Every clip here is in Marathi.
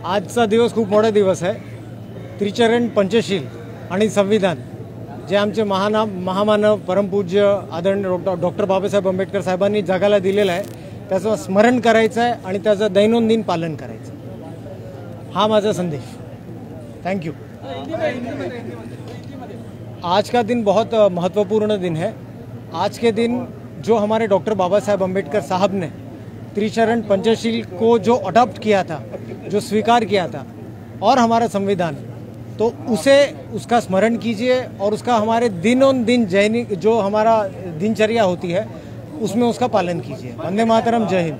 आजचा दिवस खूप मोठा दिवस आहे. त्रिचरण पंचशील आणि संविधान जे आमचे महामानव परमपूज्य आदरणीय डॉक्टर बाबासाहेब आंबेडकर साहेबांनी जगाला दिलेलं आहे त्याचं स्मरण करायचं आहे आणि त्याचं दैनंदिन पालन करायचं. हा माझा संदेश. Thank you. आज का दिन बहुत महत्वपूर्ण दिन है. आज के दिन जो हमारे डॉक्टर बाबा साहेब आंबेडकर साहब ने त्रिचरण पंचशील को जो अडॉप्ट किया था, जो स्वीकार किया था, और हमारा संविधान, तो उसे उसका स्मरण कीजिए और उसका हमारे दिनों दिन दैनिक जो हमारा दिनचर्या होती है उसमें उसका पालन कीजिए. वंदे मातरम. जय हिंद.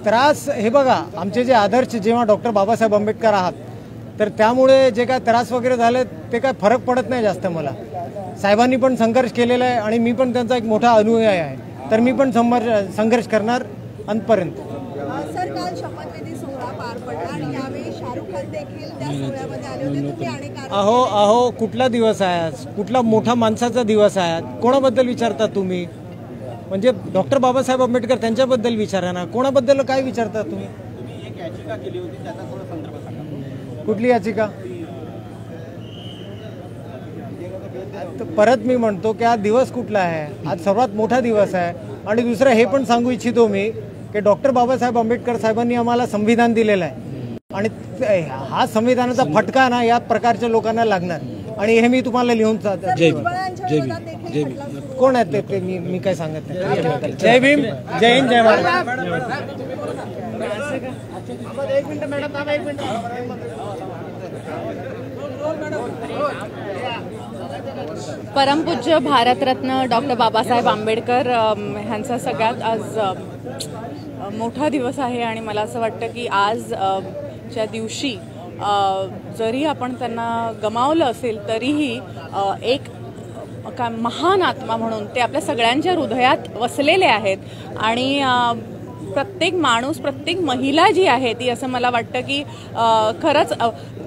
त्रास हे बघा, आमचे जे आदर्श जेव्हा डॉक्टर बाबासाहेब आंबेडकर आहात तर त्यामुळे जे काय त्रास वगैरे झाले ते काय फरक पडत नाही जास्त. मला साहेबांनी पण संघर्ष केलेला आहे आणि मी पण त्यांचा एक मोठा अनुयायी आहे, तर मी पण संघर्ष करणार अंतपर्यंत. सर, काल शपथविधी सोहळा पार पडला आणि यावेळी शाहरुख खान देखील त्या सोहळ्यामध्ये आले होते. तुम्ही अनेक अहो कुठला दिवस आहे आज? कुठला मोठा माणसाचा दिवस आहे? कोणाबद्दल विचारता तुम्ही? म्हणजे डॉक्टर बाबासाहेब आंबेडकर त्यांच्याबद्दल विचारा ना, कोणाबद्दल काय विचारता तुम्ही? एक याचिका केली होती, त्याचा थोडा संदर्भ सांगा. कुठली याचिका? परत मी म्हणतो की आज दिवस कुठला आहे? आज सर्वात मोठा दिवस आहे. आणि दुसरं हे पण सांगू इच्छितो मी की डॉक्टर बाबासाहेब आंबेडकर साहेबांनी आम्हाला संविधान दिलेलं आहे आणि हा संविधानाचा फटका ना या प्रकारच्या लोकांना लागणार. आणि हे मी तुम्हाला लिहून कोण आहेत ते मी काय सांगत नाही. जय भीम, जय हिंद, जय महाराष्ट्र. परमपूज्य भारतरत्न डॉक्टर बाबासाहेब आंबेडकर ह्यांचा सगळ्यात आज मोठा दिवस आहे आणि मला असं वाटतं की आज च्या दिवशी जरी आपण त्यांना गमावलं असेल तरीही एक काय महान आत्मा म्हणून ते आपल्या सगळ्यांच्या हृदयात वसलेले आहेत. आणि प्रत्येक माणूस, प्रत्येक महिला जी आहे ती, असं मला वाटतं की खरंच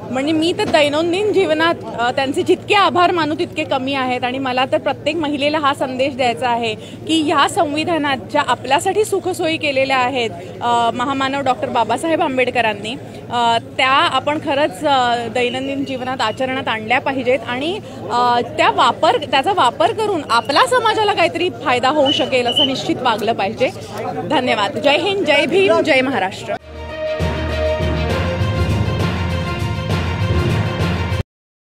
म्हणजे मी तर दैनंदिन जीवनात त्यांचे जितके आभार मानू तितके कमी आहेत. आणि मला तर प्रत्येक महिलेला हा संदेश द्यायचा आहे की ह्या संविधानात ज्या आपल्यासाठी सुखसोयी केलेल्या आहेत महामानव डॉक्टर बाबासाहेब आंबेडकरांनी, त्या आपण खरंच दैनंदिन जीवनात आचरणात आणल्या पाहिजेत आणि त्याचा वापर करून आपला समाजाला काहीतरी फायदा होऊ शकेल असं निश्चित वागलं पाहिजे. धन्यवाद. जय हिंद, जय भीम, जय महाराष्ट्र.